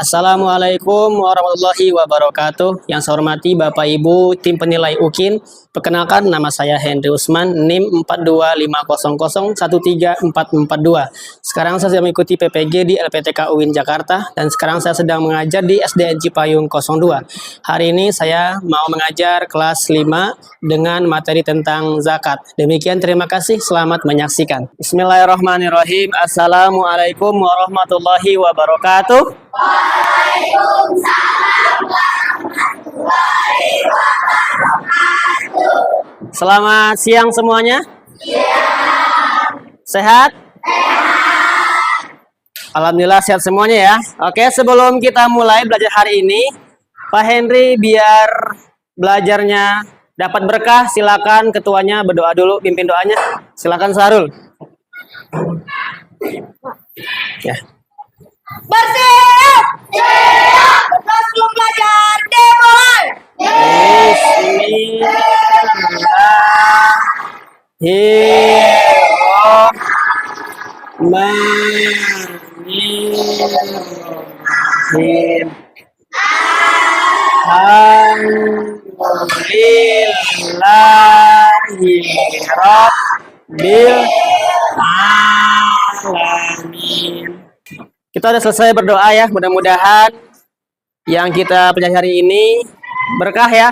Assalamualaikum warahmatullahi wabarakatuh. Yang saya hormati Bapak Ibu tim penilai UKIN. Perkenalkan, nama saya Henry Usman, NIM 42500134442. Sekarang saya sedang mengikuti PPG di LPTK UIN Jakarta dan sekarang saya sedang mengajar di SDN Cipayung 02. Hari ini saya mau mengajar kelas 5 dengan materi tentang zakat. Demikian, terima kasih, selamat menyaksikan. Bismillahirrahmanirrahim. Assalamualaikum warahmatullahi wabarakatuh. Waalaikumsalam warahmatullahi wabarakatuh. Selamat siang semuanya. Siang. Sehat? Sehat. Alhamdulillah sehat semuanya ya. Oke, sebelum kita mulai belajar hari ini, Pak Henry biar belajarnya dapat berkah, silakan ketuanya berdoa dulu, pimpin doanya. Silakan Sarul. Ya. Bersiap! Siap! Sebelum belajar dimulai! Bismillahirrahmanirrahim. Alhamdulillahirabbil alamin. Kita sudah selesai berdoa ya, mudah-mudahan yang kita pelajari ini berkah ya.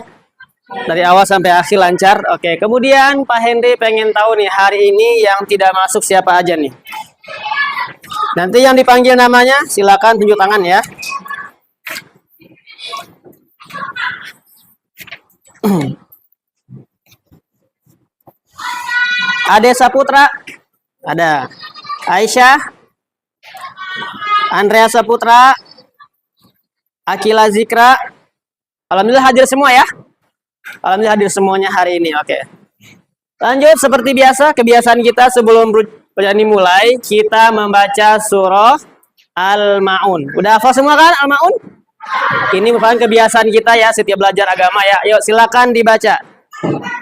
Dari awal sampai akhir lancar. Oke, kemudian Pak Henry pengen tahu nih, hari ini yang tidak masuk siapa aja nih? Nanti yang dipanggil namanya, silakan tunjuk tangan ya. Ade Saputra? Ada. Aisyah? Andrea Saputra, Akila Zikra, alhamdulillah hadir semua ya. Alhamdulillah hadir semuanya hari ini. Oke. Lanjut, seperti biasa, kebiasaan kita sebelum belajar mulai, kita membaca surah Al-Ma'un. Udah hafal semua kan Al-Ma'un? Ini merupakan kebiasaan kita ya setiap belajar agama ya. Yuk silakan dibaca.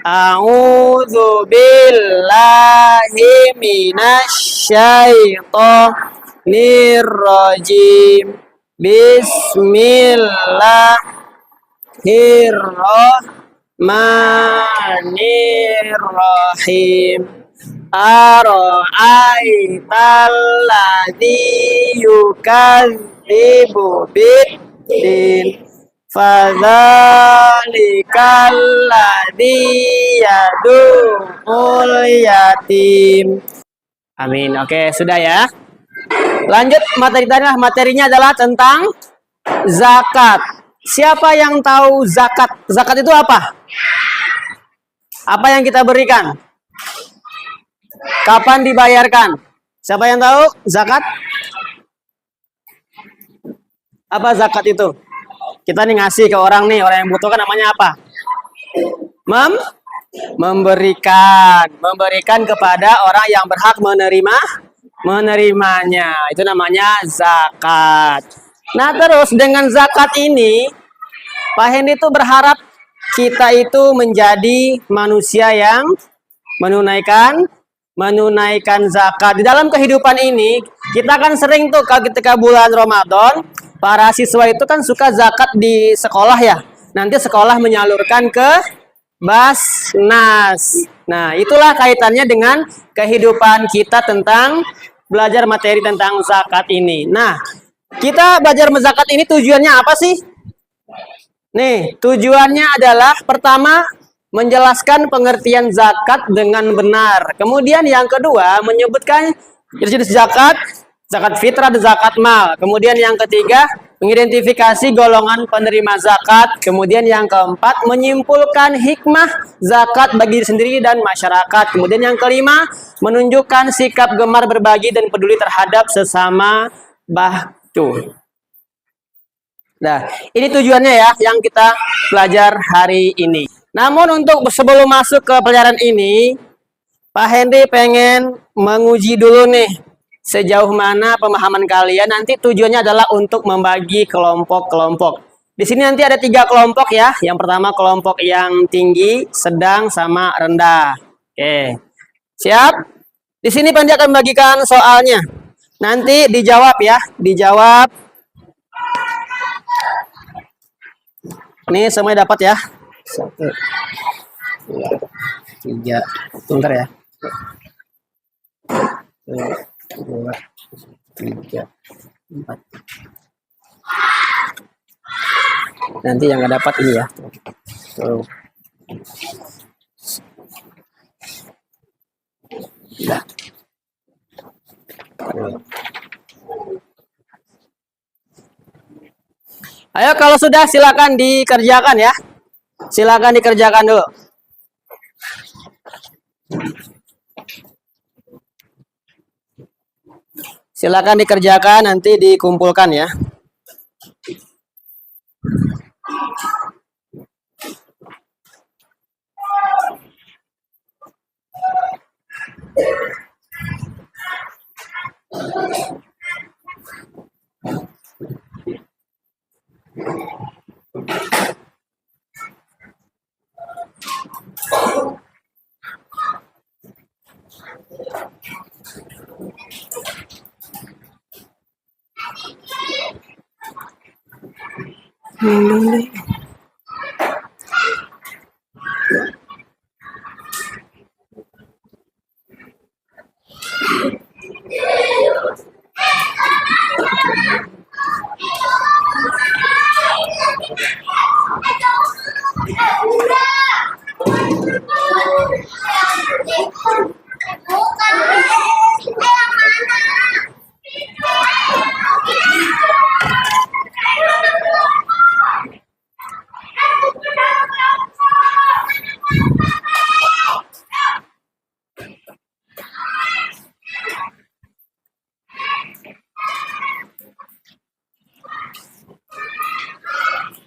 A'udzu billahi minasyaitonirrajim. Bismillahirrahmanirrahim. Ara'aital ladzi yukadzibu biddin fadzalikal ladzi yad'ul yatim. Amin. Oke, sudah ya. Lanjut materi tadi, materinya adalah tentang zakat. Siapa yang tahu zakat? Zakat itu apa? Apa yang kita berikan? Kapan dibayarkan? Siapa yang tahu zakat? Apa zakat itu? Kita nih ngasih ke orang nih, orang yang butuhkan, namanya apa? Memberikan kepada orang yang berhak menerimanya. Itu namanya zakat. Nah, terus dengan zakat ini, Pak Hendy itu berharap kita itu menjadi manusia yang menunaikan zakat. Di dalam kehidupan ini, kita kan sering tuh kalau ketika bulan Ramadan, para siswa itu kan suka zakat di sekolah ya. Nanti sekolah menyalurkan ke Basnas. Nah, itulah kaitannya dengan kehidupan kita tentang belajar materi tentang zakat ini. Nah, kita belajar zakat ini tujuannya apa sih? Nih, tujuannya adalah pertama, menjelaskan pengertian zakat dengan benar. Kemudian yang kedua, menyebutkan jenis zakat, zakat fitrah dan zakat mal. Kemudian yang ketiga, mengidentifikasi golongan penerima zakat. Kemudian yang keempat, menyimpulkan hikmah zakat bagi diri sendiri dan masyarakat. Kemudian yang kelima, menunjukkan sikap gemar berbagi dan peduli terhadap sesama bahtu. Nah, ini tujuannya ya yang kita belajar hari ini. Namun untuk sebelum masuk ke pelajaran ini, Pak Hendy pengen menguji dulu nih sejauh mana pemahaman kalian. Nanti tujuannya adalah untuk membagi kelompok-kelompok. Di sini nanti ada 3 kelompok ya. Yang pertama kelompok yang tinggi, sedang, sama rendah. Oke, siap? Di sini Pak Hendy akan membagikan soalnya. Nanti dijawab ya, dijawab Ini semuanya dapat ya. 1, 2, 3. Bentar ya. 1, 2, 3, 4. Nanti yang nggak dapat ini ya. Tuh. Udah. Ayo kalau sudah silakan dikerjakan ya. Silakan dikerjakan dulu. Silakan dikerjakan, nanti dikumpulkan ya.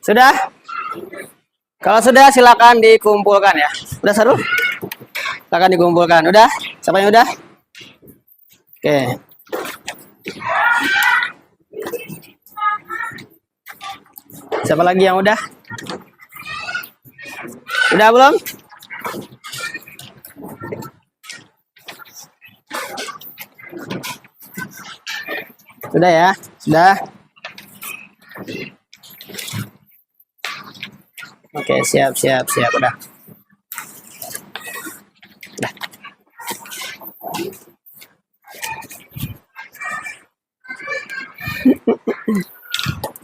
Sudah? Kalau sudah silakan dikumpulkan ya. Udah Sarul? Silakan dikumpulkan. Udah? Siapa yang udah? Oke. Siapa lagi yang udah? Udah belum? Sudah ya? Sudah? Oke, siap. Udah. Udah.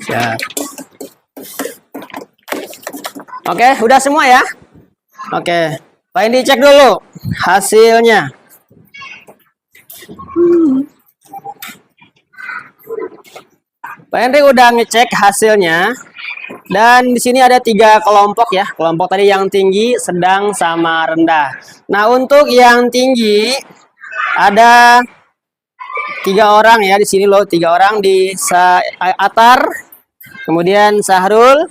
Siap. Oke, udah semua ya? Oke. Pak Indi cek dulu hasilnya. Pak Hendri udah ngecek hasilnya. Dan di sini ada 3 kelompok ya. Kelompok tadi yang tinggi, sedang, sama rendah. Nah, untuk yang tinggi ada 3 orang ya di sini loh, 3 orang di Atar, kemudian Sahrul,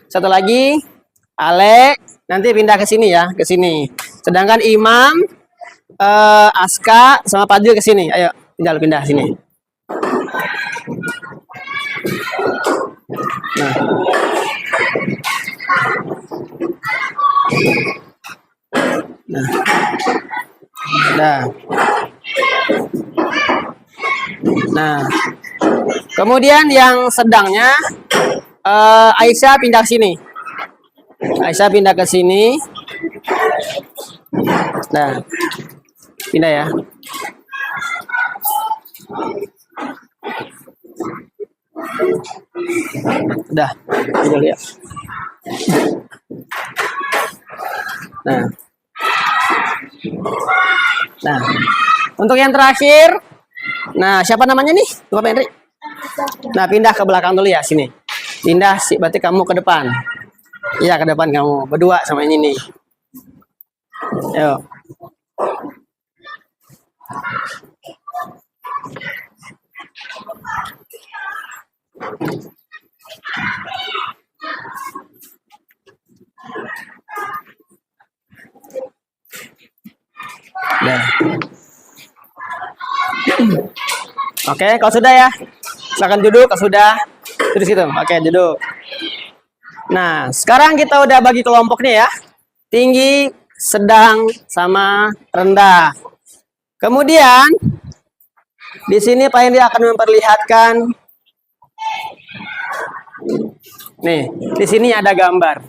satu lagi Ale, nanti pindah ke sini ya, ke sini. Sedangkan Imam, Aska sama Padil ke sini. Ayo, pindah sini. Nah, kemudian yang sedangnya Aisyah pindah ke sini. Aisyah pindah ke sini. Nah, pindah ya. Udah, kita lihat. Nah, untuk yang terakhir, nah siapa namanya nih, Bapak Henry? Nah, pindah ke belakang dulu ya, sini. Pindah sih, berarti kamu ke depan. Iya, ke depan kamu berdua sama ini nih. Ayo. Nah. Oke, kalau sudah ya, silakan duduk. Kalau sudah, duduk situ. Oke, duduk. Nah, sekarang kita udah bagi kelompok nih ya, tinggi, sedang, sama rendah. Kemudian di sini Pak Hendy akan memperlihatkan Nih, di sini ada gambar.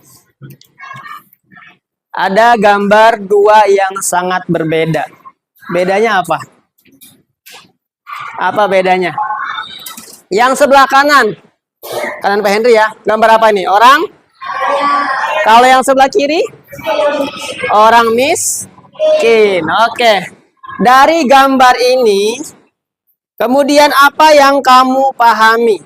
Ada gambar dua yang sangat berbeda. Bedanya apa? Apa bedanya? Yang sebelah kanan. Kanan Pak Henry ya. Gambar apa ini? Orang? Kalau yang sebelah kiri? Orang miskin. Oke. Dari gambar ini, kemudian apa yang kamu pahami?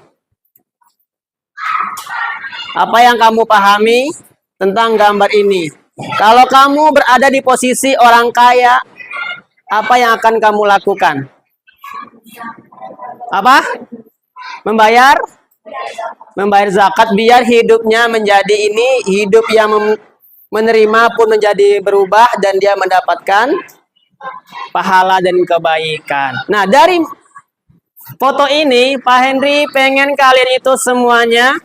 Apa yang kamu pahami tentang gambar ini? Kalau kamu berada di posisi orang kaya, apa yang akan kamu lakukan? Apa? Membayar? Membayar zakat biar hidupnya menjadi hidup yang menerima pun menjadi berubah dan dia mendapatkan pahala dan kebaikan. Nah, dari foto ini Pak Henry pengen kalian itu semuanya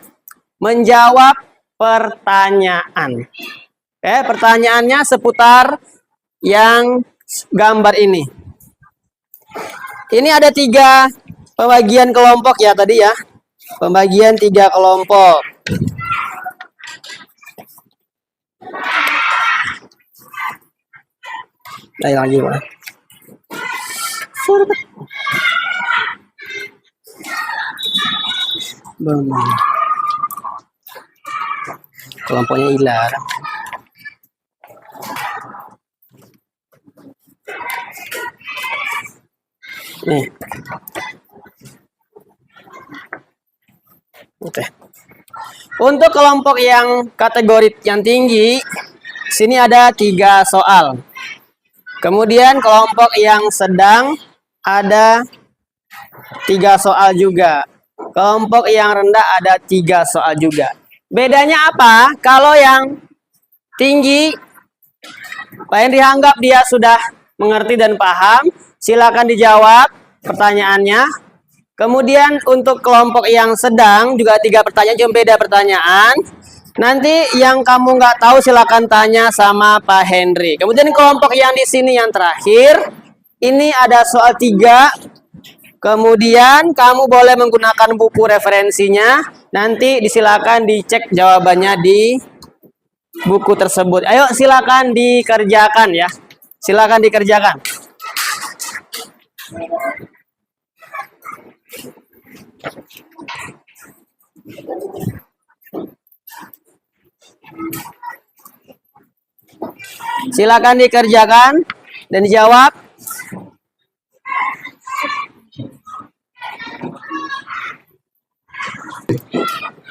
menjawab pertanyaan. Pertanyaannya seputar yang gambar ini. Ini ada 3 pembagian kelompok ya tadi ya. Pembagian 3 kelompok. Lagi Pak. Kelompoknya hilang. Nih. Oke. Untuk kelompok yang kategori yang tinggi, sini ada 3 soal. Kemudian kelompok yang sedang ada 3 soal juga. Kelompok yang rendah ada 3 soal juga. Bedanya apa? Kalau yang tinggi, Pak Henry anggap dia sudah mengerti dan paham, silakan dijawab pertanyaannya. Kemudian untuk kelompok yang sedang juga 3 pertanyaan, cuma beda pertanyaan. Nanti yang kamu nggak tahu silakan tanya sama Pak Henry. Kemudian kelompok yang di sini yang terakhir, ini ada soal 3. Kemudian kamu boleh menggunakan buku referensinya. Nanti disilakan dicek jawabannya di buku tersebut. Ayo silakan dikerjakan ya. Silakan dikerjakan. Silakan dikerjakan dan dijawab.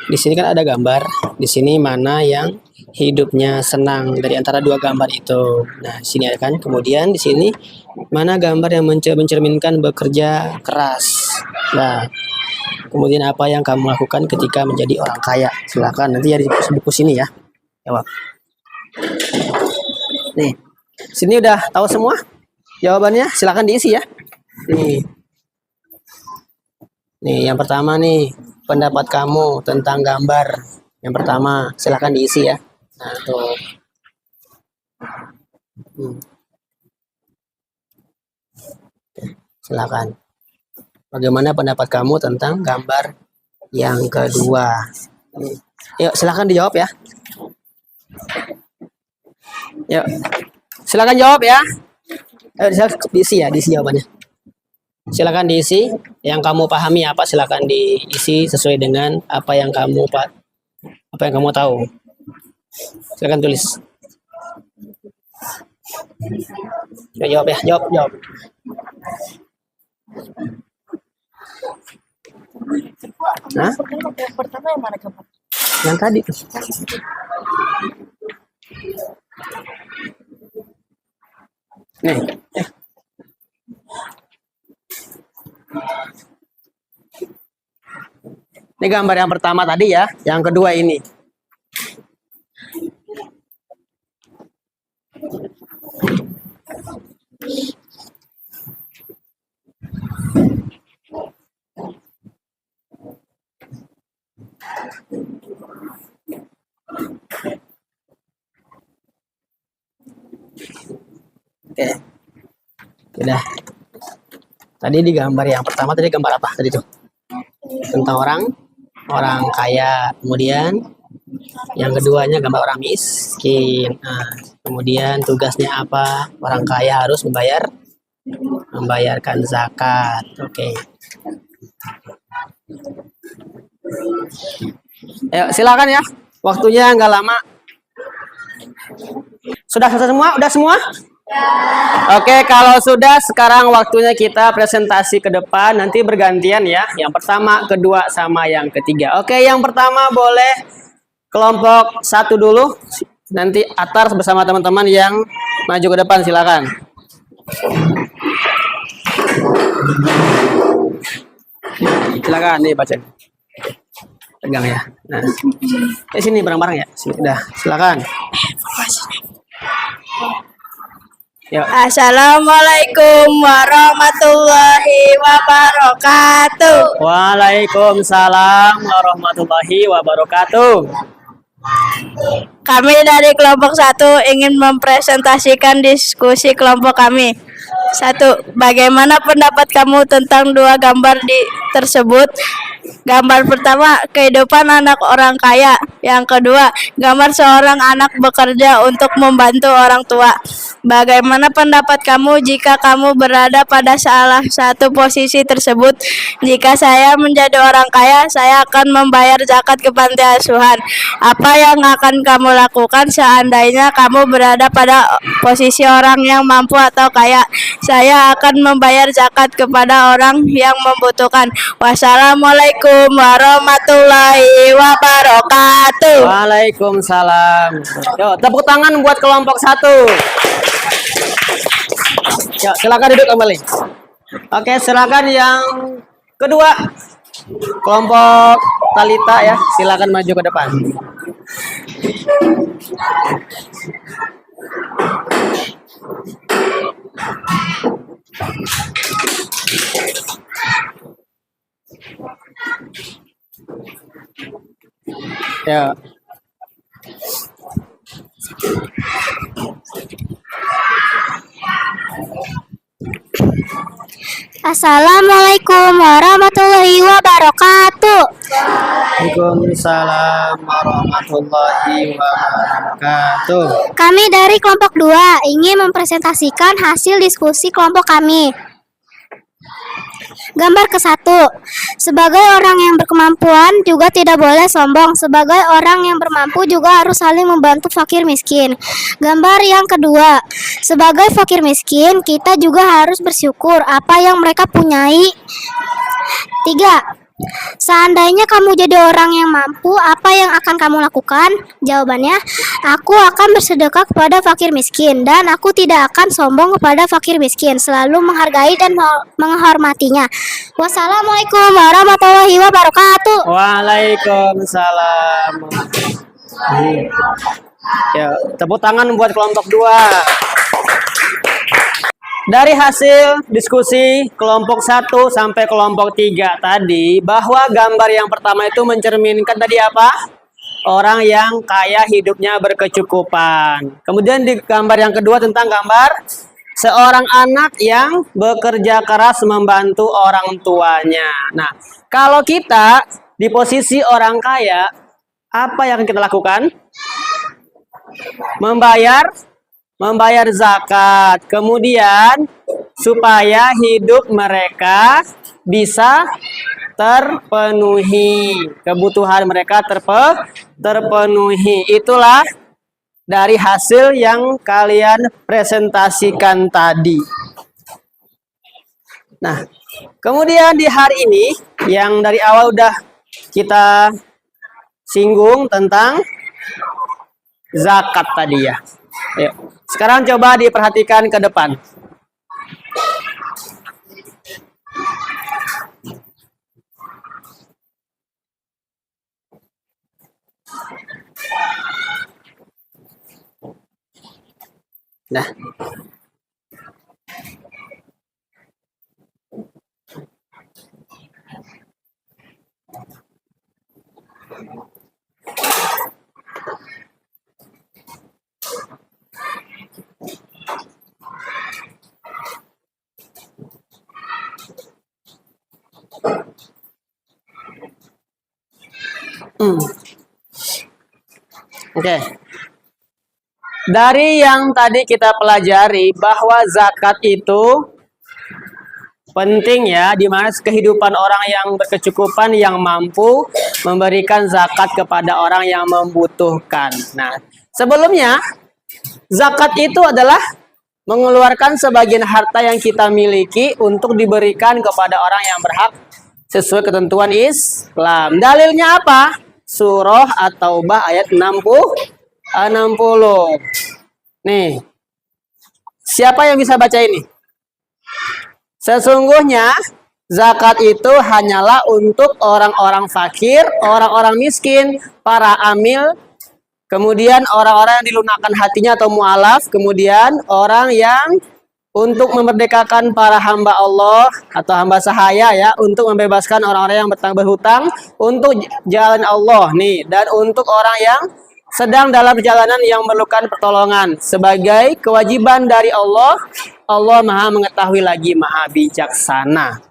Di sini kan ada gambar. Di sini mana yang hidupnya senang dari antara 2 gambar itu. Nah, di sini ada kan. Kemudian di sini mana gambar yang mencerminkan bekerja keras. Nah, kemudian apa yang kamu lakukan ketika menjadi orang kaya? Silakan nanti ya di buku sini ya. Jawab. Nih, sini udah tahu semua jawabannya. Silakan diisi ya. Nih, yang pertama nih, pendapat kamu tentang gambar. Yang pertama, silakan diisi ya. Nah, tuh. Silakan. Bagaimana pendapat kamu tentang gambar yang kedua? Yuk, silakan dijawab ya. Yuk, silakan jawab ya. Ayo, diisi ya, diisi jawabannya. Silakan diisi. Yang kamu pahami apa? Silakan diisi sesuai dengan apa yang kamu tahu. Silakan tulis. Yuk, jawab ya, jawab. Nah, yang pertama yang mana gambar? Yang tadi tuh. Nih. Ini gambar yang pertama tadi ya, yang kedua ini. Oke. Udah. Tadi di gambar yang pertama tadi gambar apa tadi tuh? Tentang orang orang kaya. Kemudian yang keduanya gambar orang miskin. Nah, kemudian tugasnya apa? Orang kaya harus membayarkan zakat. Oke. Ayo, silakan ya. Waktunya nggak lama. Sudah selesai semua? Udah semua? Oke, kalau sudah, sekarang waktunya kita presentasi ke depan. Nanti bergantian ya. Yang pertama, kedua, sama yang ketiga. Oke, yang pertama boleh kelompok 1 dulu. Nanti Atar bersama teman-teman yang maju ke depan, silakan. Silakan, nih baca. Pegang ya. Nah, sini bareng-bareng ya. Sini, udah, silakan. Yuk. Assalamualaikum warahmatullahi wabarakatuh. Waalaikumsalam warahmatullahi wabarakatuh. Kami dari kelompok 1 ingin mempresentasikan diskusi kelompok kami. 1. Bagaimana pendapat kamu tentang dua gambar tersebut? Gambar pertama, kehidupan anak orang kaya. Yang kedua, gambar seorang anak bekerja untuk membantu orang tua. Bagaimana pendapat kamu jika kamu berada pada salah satu posisi tersebut? Jika saya menjadi orang kaya, saya akan membayar zakat ke panti asuhan. Apa yang akan kamu lakukan seandainya kamu berada pada posisi orang yang mampu atau kaya? Saya akan membayar zakat kepada orang yang membutuhkan. Wassalamualaikum warahmatullahi wabarakatuh. Waalaikumsalam. Yuk, tepuk tangan buat kelompok 1. Yuk, silakan duduk kembali. Oke, silakan yang kedua. Kelompok Talita ya, silakan maju ke depan. Ya. Assalamualaikum warahmatullahi wabarakatuh. Waalaikumsalam warahmatullahi wabarakatuh. Kami dari kelompok 2 ingin mempresentasikan hasil diskusi kelompok kami. Gambar ke-1. Sebagai orang yang berkemampuan juga tidak boleh sombong. Sebagai orang yang bermampu juga harus saling membantu fakir miskin. Gambar yang kedua. Sebagai fakir miskin, kita juga harus bersyukur apa yang mereka punyai. 3. Seandainya kamu jadi orang yang mampu, apa yang akan kamu lakukan? Jawabannya, aku akan bersedekah kepada fakir miskin dan aku tidak akan sombong kepada fakir miskin, selalu menghargai dan menghormatinya. Wassalamualaikum warahmatullahi wabarakatuh. Waalaikumsalam. Ya, tepuk tangan buat kelompok 2. Dari hasil diskusi kelompok 1 sampai kelompok 3 tadi, bahwa gambar yang pertama itu mencerminkan tadi apa? Orang yang kaya hidupnya berkecukupan. Kemudian di gambar yang kedua tentang gambar seorang anak yang bekerja keras membantu orang tuanya. Nah, kalau kita di posisi orang kaya, apa yang kita lakukan? Membayar zakat, kemudian supaya hidup mereka bisa terpenuhi, kebutuhan mereka terpenuhi. Itulah dari hasil yang kalian presentasikan tadi. Nah, kemudian di hari ini yang dari awal udah kita singgung tentang zakat tadi ya. Yuk. Sekarang coba diperhatikan ke depan. Nah, Oke. Dari yang tadi kita pelajari bahwa zakat itu penting ya, di mana kehidupan orang yang berkecukupan yang mampu memberikan zakat kepada orang yang membutuhkan. Nah, sebelumnya zakat itu adalah mengeluarkan sebagian harta yang kita miliki untuk diberikan kepada orang yang berhak sesuai ketentuan Islam. Dalilnya apa? Surah At-Taubah ayat 60. Nih, siapa yang bisa baca ini? Sesungguhnya zakat itu hanyalah untuk orang-orang fakir, orang-orang miskin, para amil, kemudian orang-orang yang dilunakkan hatinya atau mu'alaf, kemudian orang yang untuk memerdekakan para hamba Allah atau hamba sahaya ya, untuk membebaskan orang-orang yang berhutang untuk jalan Allah nih, dan untuk orang yang sedang dalam perjalanan yang memerlukan pertolongan sebagai kewajiban dari Allah. Allah Maha mengetahui lagi Maha bijaksana.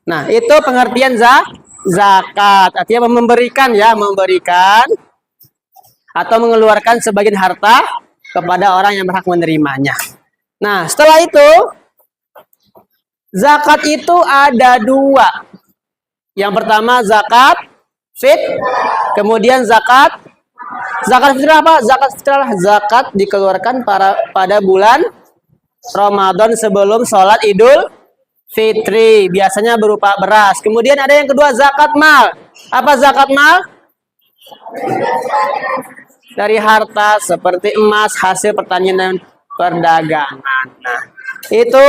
Nah, itu pengertian zakat. Artinya memberikan ya, memberikan atau mengeluarkan sebagian harta kepada orang yang berhak menerimanya. Nah, setelah itu zakat itu ada dua. Yang pertama zakat kemudian zakat fitrah apa? Zakat fitrah zakat dikeluarkan pada bulan Ramadan sebelum sholat Idul Fitri. Biasanya berupa beras. Kemudian ada yang kedua zakat mal. Apa zakat mal? Dari harta seperti emas, hasil pertanian dan perdagangan. Nah, itu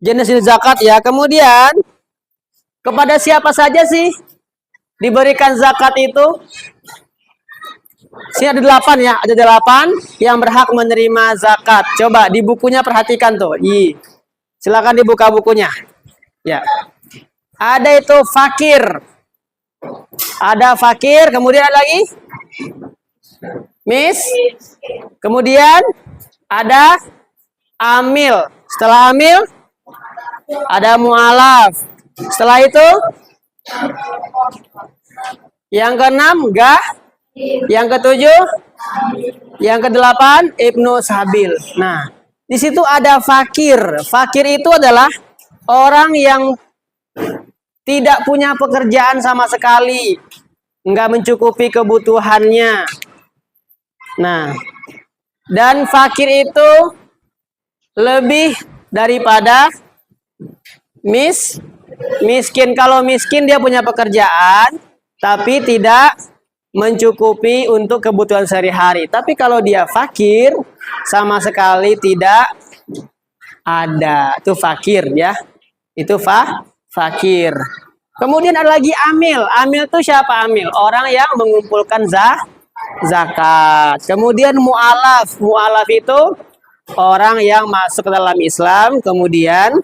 jenis zakat ya. Kemudian kepada siapa saja sih diberikan zakat itu? Sini ada 8 ya, ada 8 yang berhak menerima zakat. Coba di bukunya perhatikan tuh. Silakan dibuka bukunya. Ya. Ada itu fakir. Ada fakir, kemudian ada lagi kemudian ada amil. Setelah amil ada mu'alaf. Setelah itu yang keenam yang ketujuh, yang kedelapan ibnu sabil. Nah, di situ ada fakir. Fakir itu adalah orang yang tidak punya pekerjaan sama sekali, nggak mencukupi kebutuhannya. Nah, dan fakir itu lebih daripada miskin. Kalau miskin dia punya pekerjaan, tapi tidak mencukupi untuk kebutuhan sehari-hari. Tapi kalau dia fakir, sama sekali tidak ada. Itu fakir ya. Itu fakir. Kemudian ada lagi amil. Amil itu siapa amil? Orang yang mengumpulkan zakat. Kemudian mu'alaf. Mu'alaf itu orang yang masuk ke dalam Islam, kemudian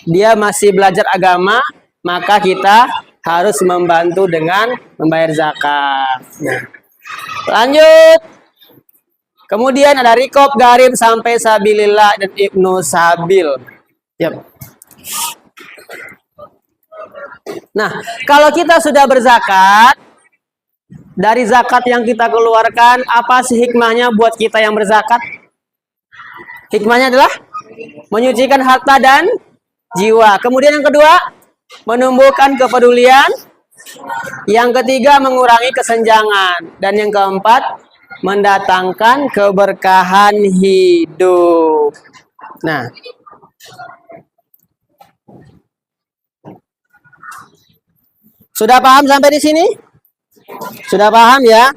dia masih belajar agama, maka kita harus membantu dengan membayar zakat. Nah, lanjut. Kemudian ada rikob, garib, sampai sabilillah, dan ibnu sabil. Yep. Nah, kalau kita sudah berzakat, dari zakat yang kita keluarkan, apa sih hikmahnya buat kita yang berzakat? Hikmahnya adalah menyucikan harta dan jiwa. Kemudian yang kedua, menumbuhkan kepedulian. Yang ketiga, mengurangi kesenjangan. Dan yang keempat, mendatangkan keberkahan hidup. Nah, sudah paham sampai di sini? Sudah paham ya?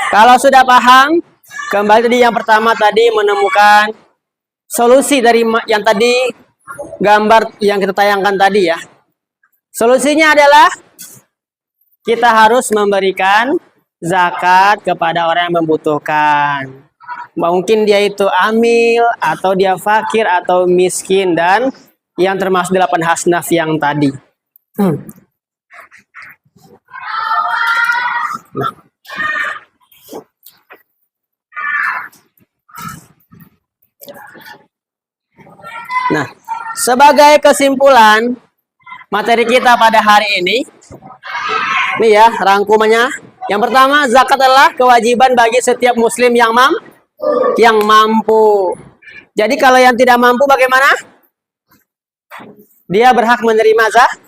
Kalau sudah paham, kembali tadi yang pertama tadi menemukan solusi dari yang tadi gambar yang kita tayangkan tadi ya. Solusinya adalah kita harus memberikan zakat kepada orang yang membutuhkan. Mungkin dia itu amil, atau dia fakir, atau miskin, dan yang termasuk 8 hasnaf yang tadi. Nah, sebagai kesimpulan materi kita pada hari ini, nih ya rangkumannya. Yang pertama, zakat adalah kewajiban bagi setiap muslim yang mampu. Jadi kalau yang tidak mampu bagaimana? Dia berhak menerima zakat.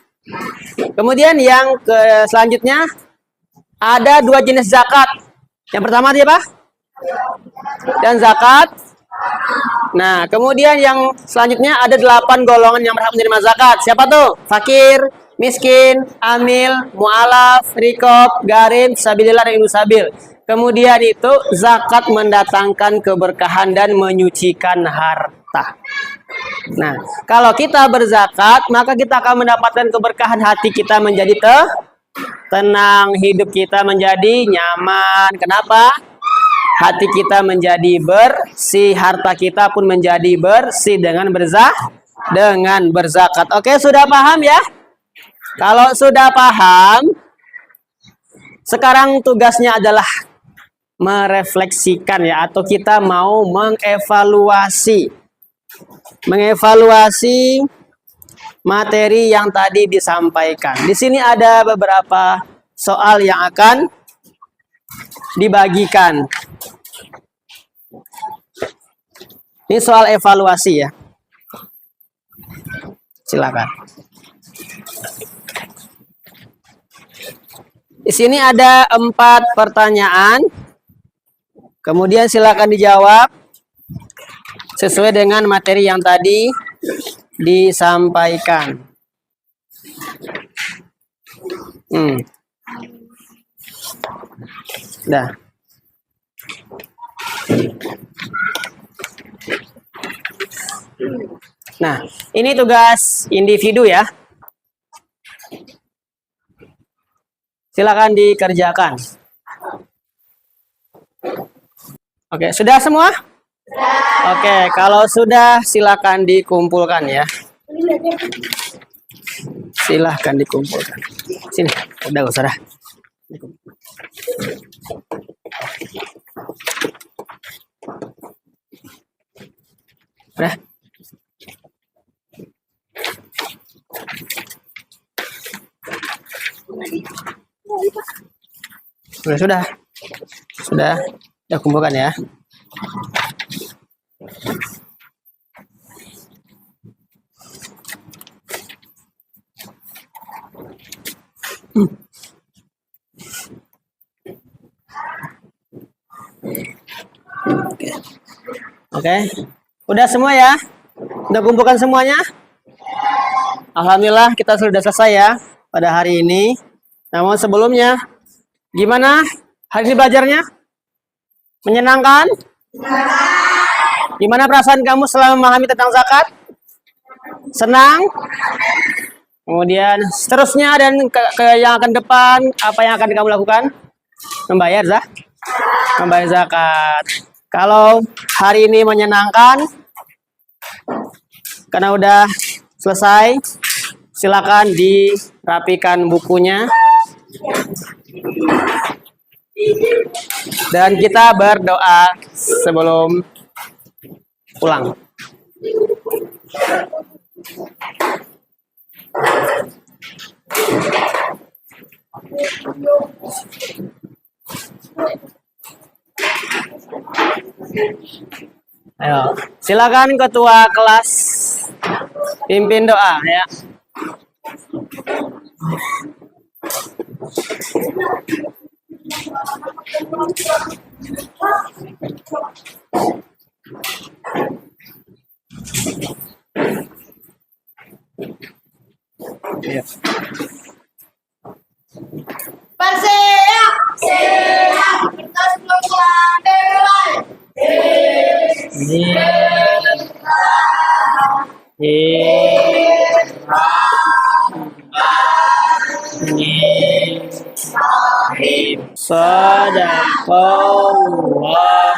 Kemudian yang selanjutnya ada 2 jenis zakat. Yang pertama dia apa? Dan zakat. Nah, kemudian yang selanjutnya ada 8 golongan yang berhak menerima zakat. Siapa tuh? Fakir, miskin, amil, mu'alaf, rikob, garim, sabilillah, dan ibnu sabil. Kemudian itu zakat mendatangkan keberkahan dan menyucikan harta. Nah, kalau kita berzakat, maka kita akan mendapatkan keberkahan, hati kita menjadi tenang, hidup kita menjadi nyaman. Kenapa? Hati kita menjadi bersih, harta kita pun menjadi bersih dengan berzakat. Oke, sudah paham ya? Kalau sudah paham, sekarang tugasnya adalah merefleksikan ya, atau kita mau mengevaluasi materi yang tadi disampaikan. Di sini ada beberapa soal yang akan dibagikan. Ini soal evaluasi ya. Silakan. Di sini ada 4 pertanyaan. Kemudian silakan dijawab sesuai dengan materi yang tadi disampaikan. Dah. Nah, ini tugas individu ya. Silakan dikerjakan. Oke, sudah semua? Oke, kalau sudah silakan dikumpulkan ya. Silakan dikumpulkan. Sini, udah usah dah. Udah. Sudah kumpulkan ya. Oke. Udah semua ya? Udah kumpulkan semuanya? Alhamdulillah kita sudah selesai ya pada hari ini. Namun sebelumnya, gimana hari ini belajarnya? Menyenangkan? Gimana perasaan kamu setelah memahami tentang zakat? Senang? Kemudian seterusnya dan yang akan depan, apa yang akan kamu lakukan? Membayar zakat. Kalau hari ini menyenangkan, karena udah selesai, silakan dirapikan bukunya. Dan kita berdoa sebelum pulang. Ayo, silakan ketua kelas pimpin doa ya. Iya. Bersiap, siap, kita semua mulai. Sadaqallah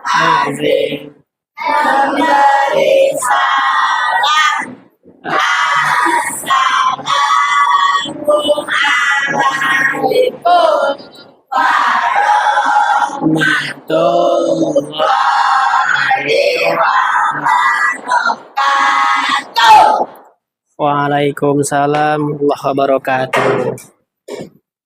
azim. Memberi salam. Assalamualaikum Warahmatullahi wabarakatuh. Waalaikumsalam warahmatullahi wabarakatuh.